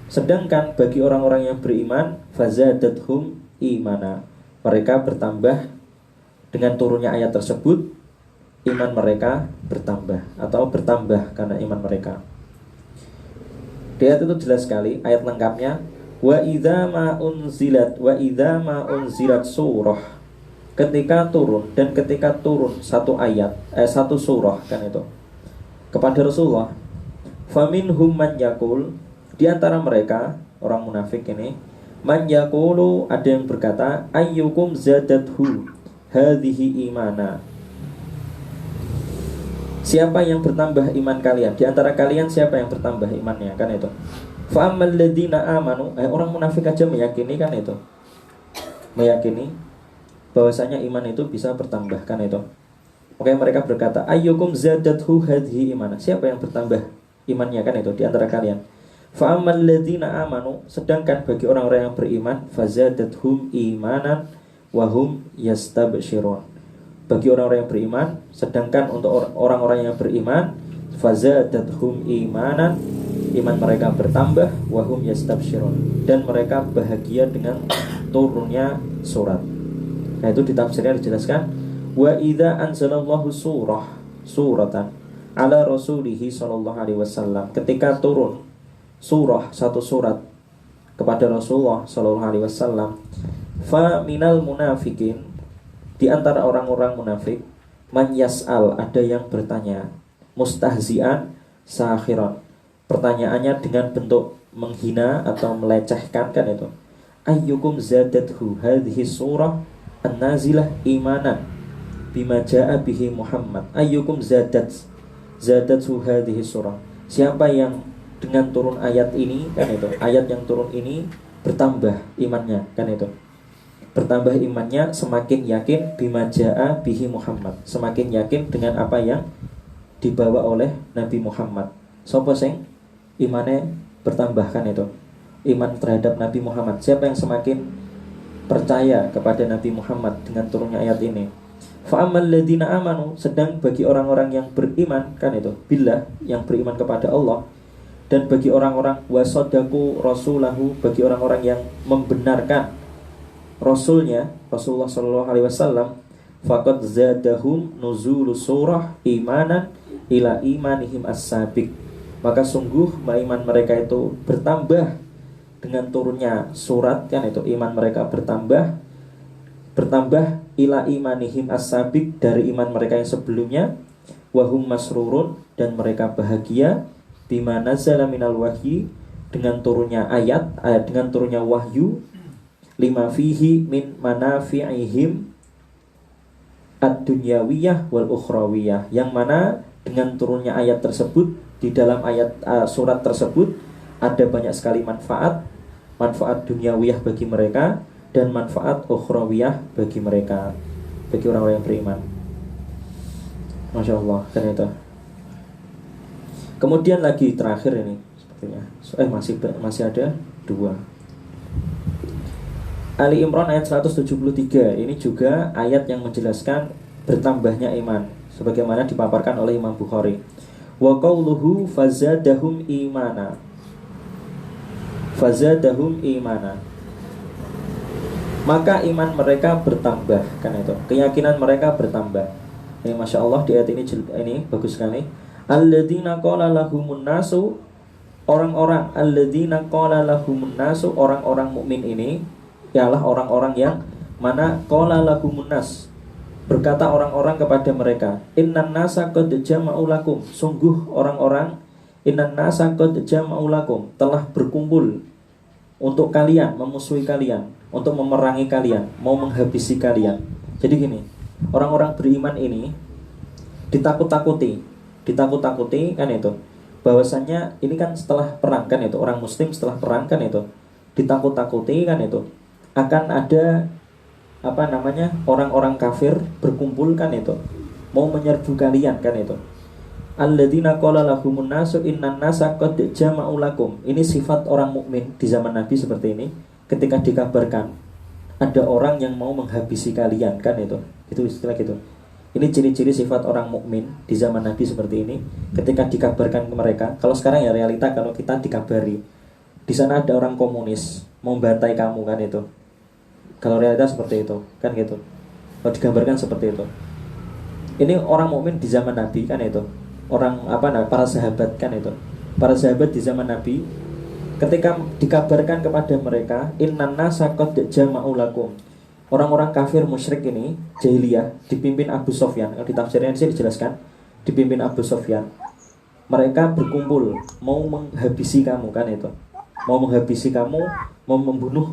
Sedangkan bagi orang-orang yang beriman fazadathum imana, mereka bertambah dengan turunnya ayat tersebut, iman mereka bertambah atau bertambah karena iman mereka. Di ayat itu jelas sekali ayat lengkapnya. Wa idza ma unzilat surah, ketika turun dan ketika turun satu ayat satu surah kan itu kepada Rasulullah, faminhum man yaqul, di antara mereka orang munafik ini, man yaqulu, ada yang berkata, ayyukum zadathu hadhihi imana. Siapa yang bertambah iman kalian? Di antara kalian siapa yang bertambah imannya kan itu. Fa ammal ladzina amanu, orang munafik aja meyakini kan itu. Meyakini bahwasanya iman itu bisa bertambah kan itu. Oke, mereka berkata, ayyukum zadathu hadhihi imana. Siapa yang bertambah imannya kan itu di antara kalian. Fa ammal ladzina amanu, sedangkan bagi orang-orang yang beriman, fazadathum imanan wa hum yastabsyirun. Bagi orang-orang yang beriman, sedangkan untuk orang-orang yang beriman, fazadathum imanan, iman mereka bertambah, wa hum yastabsyirun, dan mereka bahagia dengan turunnya surat. Nah, itu di tafsirnya dijelaskan, wa idza anzalallahu suratan ala rasulihi sallallahu alaihi wasallam. Ketika turun surah, satu surat kepada Rasulullah sallallahu alaihi wasallam, fa minal munafikin, di antara orang-orang munafik, man yas'al, ada yang bertanya, mustahzian sakhiran, pertanyaannya dengan bentuk menghina atau melecehkan kan itu. Ayyukum zadathu hadhihi surah an-nazilah imanan bima jaa bihi Muhammad. Ayyukum zadathu hadhihi surah. Siapa yang dengan turun ayat ini kan itu, ayat yang turun ini bertambah imannya kan itu. Bertambah imannya, semakin yakin bima jaa bihi Muhammad, semakin yakin dengan apa yang dibawa oleh Nabi Muhammad. Sapa sing imane bertambahkan itu, iman terhadap Nabi Muhammad. Siapa yang semakin percaya kepada Nabi Muhammad dengan turunnya ayat ini. Fa ammal ladzina amanu, sedang bagi orang-orang yang beriman kan itu billah, yang beriman kepada Allah, dan bagi orang-orang wasadaku rasulahu, bagi orang-orang yang membenarkan rasulnya Rasulullah sallallahu alaihi wasallam, faqad zadahum nuzulu surah imanan ila imanihim as-sabiq, maka sungguh iman mereka itu bertambah dengan turunnya surat kan itu, iman mereka bertambah ila imanihim as-sabiq, dari iman mereka yang sebelumnya, wahum masrurun, dan mereka bahagia, bima nazala minal wahyi, dengan turunnya ayat, dengan turunnya wahyu, lima fihi min manafi'ihim ad-dunyawiyah wal ukhrawiyah, yang mana dengan turunnya ayat tersebut, di dalam ayat surat tersebut ada banyak sekali manfaat dunyawiyah bagi mereka dan manfaat ukhrawiyah bagi mereka, bagi orang-orang yang beriman. Masya Allah, kan itu. Kemudian lagi terakhir ini sepertinya masih ada dua. Ali Imran ayat 173, ini juga ayat yang menjelaskan bertambahnya iman, sebagaimana dipaparkan oleh Imam Bukhari. Wa qauluhu fazadahum imana, maka iman mereka bertambah, kan itu, keyakinan mereka bertambah. Ini Masya Allah, di ayat ini bagus sekali. Alladzina qala lahumun nasu, orang-orang mukmin ini ialah orang-orang yang mana qala lahumun nas, berkata orang-orang kepada mereka, innan nasa qad jama'u lakum, sungguh orang-orang, innan nasa qad jama'u lakum, telah berkumpul untuk kalian, memusuhi kalian, untuk memerangi kalian, mau menghabisi kalian. Jadi gini, orang-orang beriman ini ditakut-takuti kan itu, bahwasannya ini kan setelah perang kan itu, orang muslim setelah perang kan itu ditakut-takuti kan itu, akan ada orang-orang kafir berkumpul kan itu, mau menyerbu kalian kan itu. Alladzina qala lahumun nasu innan nasa qad jama'u lakum, ini sifat orang mukmin di zaman Nabi seperti ini, ketika dikabarkan ada orang yang mau menghabisi kalian kan itu istilah gitu. Ini ciri-ciri sifat orang mukmin di zaman Nabi seperti ini, ketika dikabarkan ke mereka. Kalau sekarang ya realita, kalau kita dikabari di sana ada orang komunis mau bantai kamu kan itu, kalau realitas seperti itu kan gitu, kalau digambarkan seperti itu. Ini orang mukmin di zaman Nabi kan itu, para sahabat kan itu, para sahabat di zaman Nabi, ketika dikabarkan kepada mereka innan nasa qad jama'u lakum, orang-orang kafir musyrik ini jahiliyah dipimpin Abu Sufyan, kalau di tafsirnya ini dijelaskan dipimpin Abu Sufyan, mereka berkumpul mau menghabisi kamu kan itu, mau membunuh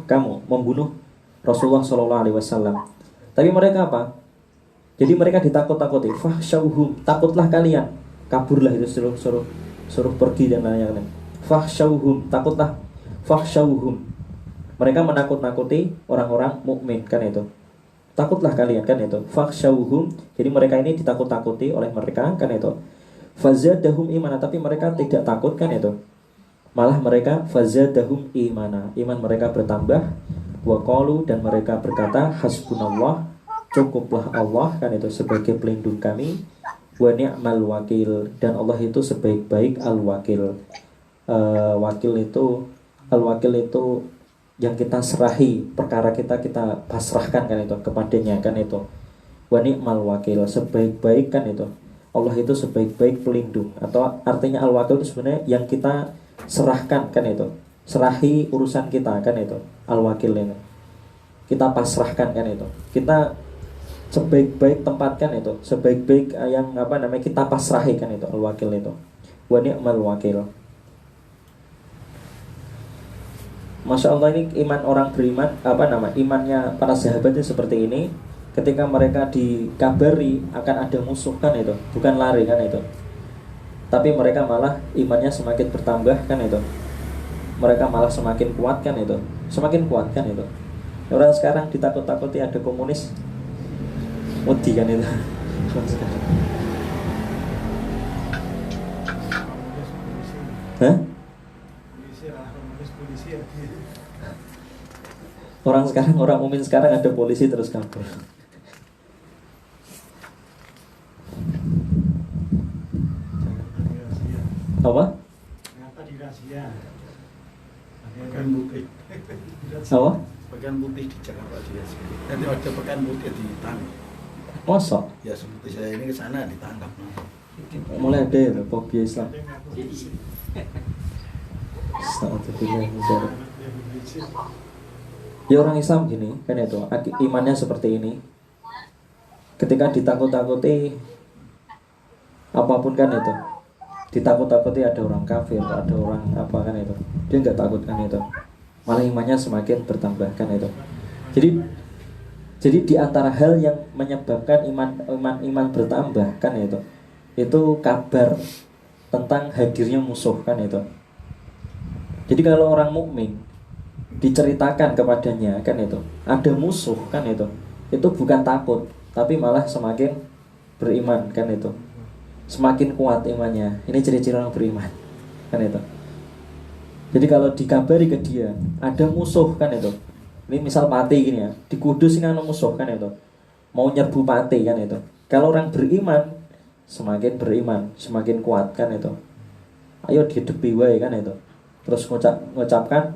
Rasulullah SAW. Tapi mereka apa? Jadi mereka ditakut-takuti. Fahsyauhum, takutlah kalian, kaburlah itu, suruh pergi dan lain-lain. Fahsyauhum, takutlah. Fahsyauhum, mereka menakut-nakuti orang-orang mukmin kan itu. Takutlah kalian kan itu. Fahsyauhum, jadi mereka ini ditakut-takuti oleh mereka kan itu. Fazadahum imana, tapi mereka tidak takut kan itu. Malah mereka fazadahum imana, iman mereka bertambah. Wa qalu, dan mereka berkata, hasbunallah, cukuplah Allah kan itu sebagai pelindung kami, wa ni'mal wakil, dan Allah itu sebaik-baik al-wakil. Al-wakil itu yang kita serahi perkara kita pasrahkan kan itu kepadanya kan itu. Wa ni'mal wakil, sebaik-baik kan itu. Allah itu sebaik-baik pelindung, atau artinya al-wakil itu sebenarnya yang kita serahkan kan itu, serahi urusan kita kan itu, al-wakil ini kita pasrahkan kan itu, kita sebaik-baik tempatkan itu, sebaik-baik yang kita pasrahi kan itu, al-wakil itu. Wa ni'mal wakil. Masya Allah, ini iman orang beriman, imannya para sahabatnya seperti ini. Ketika mereka dikabari akan ada musuh kan itu, bukan lari kan itu, tapi mereka malah imannya semakin bertambah kan itu, mereka malah semakin kuat kan itu, Orang sekarang ditakut-takuti ada komunis, wedi kan itu. Hah? Polisi lah, polisi ya. Orang sekarang, orang mukmin sekarang ada polisi terus kabur. Apa? Ternyata dirahasia. Pekan putih. Apa? Pekan putih di Jakarta dirahasia. Nanti ada pekan putih ditangkap. Masa? Ya seperti saya ini ke sana ditangkap. Mulai ada ya fobia Islam. Ya orang Islam gini kan itu imannya seperti ini. Ketika ditakut-takuti apapun kan itu, ditakut-takuti ada orang kafir, ada orang apa kan itu, dia nggak takut kan itu, malah imannya semakin bertambah kan itu. Jadi di antara hal yang menyebabkan iman bertambah kan itu kabar tentang hadirnya musuh kan itu. Jadi kalau orang mukmin diceritakan kepadanya kan itu ada musuh kan itu bukan takut, tapi malah semakin beriman kan itu, semakin kuat imannya. Ini ciri-ciri orang beriman kan itu. Jadi kalau dikabari ke dia ada musuh kan itu, ini misal Pati gini ya, di Kudus ini ada musuh kan itu, mau nyerbu Pati kan itu. Kalau orang beriman semakin beriman, semakin kuat kan itu. Ayo didepi wae kan itu. Terus mengucapkan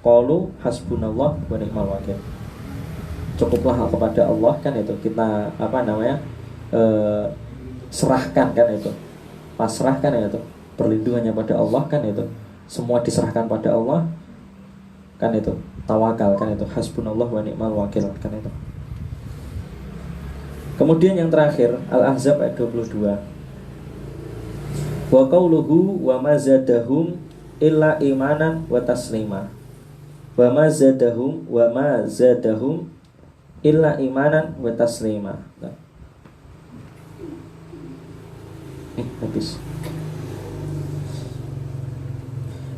qalu hasbunallah wa ni'mal wakil. Cukuplah kepada Allah kan itu. Kita serahkan kan itu. Pasrah kan itu. Perlindungannya pada Allah kan itu. Semua diserahkan pada Allah kan itu. Tawakal kan itu. Hasbunallah wa ni'mal wakil kan itu. Kemudian yang terakhir Al-Ahzab ayat 22. Wa qauluhu wa ma zadahum illa imanan wa taslima. Wa ma zadahum illa imanan wa taslima. Habis.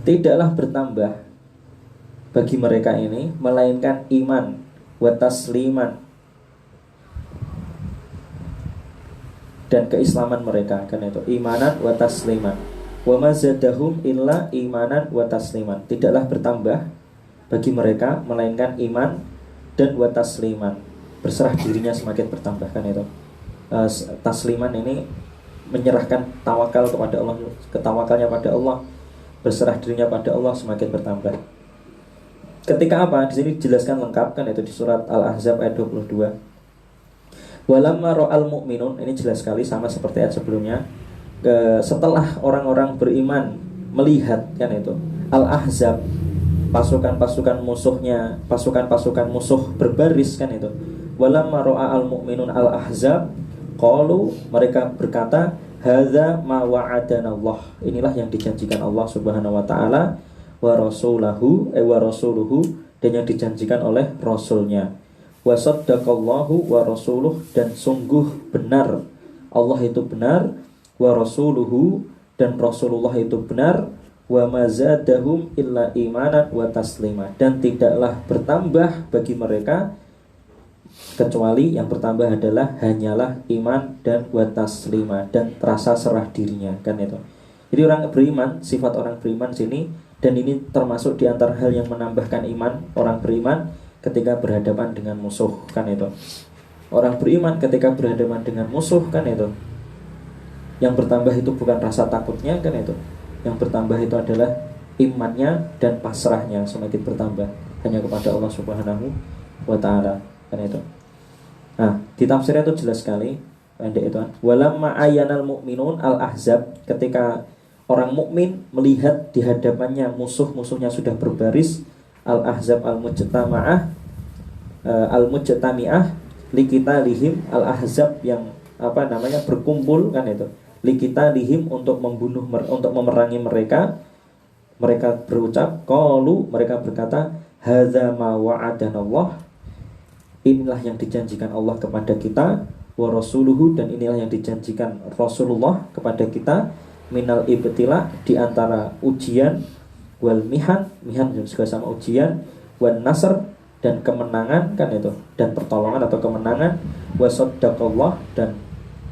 Tidaklah bertambah bagi mereka ini melainkan iman wa tasliman dan keislaman mereka kan itu, imanan wa tasliman. Wa ma zadahum illa imanan wa tasliman. Tidaklah bertambah bagi mereka melainkan iman dan wa tasliman. Berserah dirinya semakin bertambah kan itu. Tasliman ini menyerahkan tawakal kepada Allah, ketawakalnya pada Allah, berserah dirinya pada Allah semakin bertambah. Ketika apa? Di sini dijelaskan lengkap kan itu di surat Al-Ahzab ayat 22. Walamma ra'al mu'minun, ini jelas sekali sama seperti ayat sebelumnya. Setelah orang-orang beriman melihat kan itu Al-Ahzab, pasukan-pasukan musuhnya, pasukan-pasukan musuh berbaris kan itu. Walamma ra'al mu'minun Al-Ahzab qalu, mereka berkata hadza ma wa'adana Allah. Inilah yang dijanjikan Allah Subhanahu wa taala wa rasuluhu dan yang dijanjikan oleh rasulnya. Wa saddaqallahu wa rasuluh, dan sungguh benar Allah itu benar, wa rasuluhu, dan Rasulullah itu benar, wa mazadahum illa imanan wa taslima, dan tidaklah bertambah bagi mereka kecuali yang bertambah adalah hanyalah iman dan wa taslima, dan rasa serah dirinya kan itu. Jadi orang beriman, sifat orang beriman sini, dan ini termasuk di antara hal yang menambahkan iman orang beriman ketika berhadapan dengan musuh kan itu. Orang beriman ketika berhadapan dengan musuh kan itu, yang bertambah itu bukan rasa takutnya kan itu, yang bertambah itu adalah imannya dan pasrahnya semakin bertambah hanya kepada Allah Subhanahu wa taala kan itu. Nah, di tafsirnya itu jelas sekali pendek itu. Walamma ayanal mu'minun al-ahzab, ketika orang mukmin melihat di hadapannya musuh-musuhnya sudah berbaris, al-ahzab al-mujtami'ah liqitalihim, al-ahzab yang berkumpul kan itu, liqitalihim untuk membunuh, untuk memerangi mereka. Mereka berucap qalu, mereka berkata hadza ma wa'adana Allah, inilah yang dijanjikan Allah kepada kita, wa rasuluhu, dan inilah yang dijanjikan Rasulullah kepada kita, minal ibtila, di antara ujian, wal mihan juga sama ujian, wan nasr, dan kemenangan kan itu, dan pertolongan atau kemenangan, wa saddaqallah, dan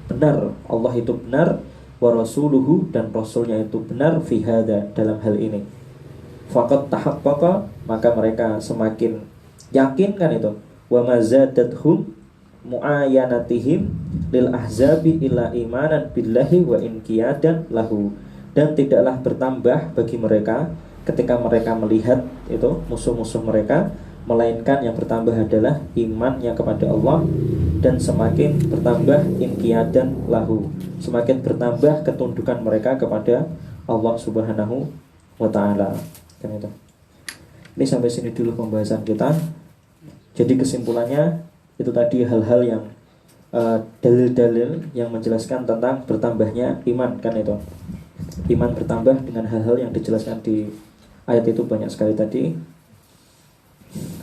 benar Allah itu benar, wa rasuluhu, dan rasulnya itu benar, fi hadza, dalam hal ini. Faqad tahaqqaqa, maka mereka semakin yakin kan itu. Wa mazadathum mu'ayanatihim lil ahzabi illa imanan billahi wa inqiyadan lahu, dan tidaklah bertambah bagi mereka ketika mereka melihat itu musuh-musuh mereka, melainkan yang bertambah adalah imannya kepada Allah, dan semakin bertambah inqiyadan lahu, semakin bertambah ketundukan mereka kepada Allah Subhanahu wa taala. Kan itu. Ini sampai sini dulu pembahasan kita. Jadi kesimpulannya itu tadi hal-hal yang dalil-dalil yang menjelaskan tentang bertambahnya iman, kan itu. Iman bertambah dengan hal-hal yang dijelaskan di ayat itu banyak sekali tadi.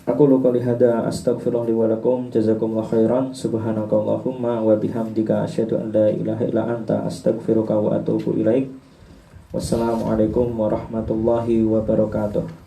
Aku qouli hada astaghfirullah li wa lakum, jazakumullahu khairan, subhanakallahumma wa bihamdika asyhadu an la ilaha illa anta astaghfiruka wa atubu ilaik. Wassalamualaikum warahmatullahi wabarakatuh.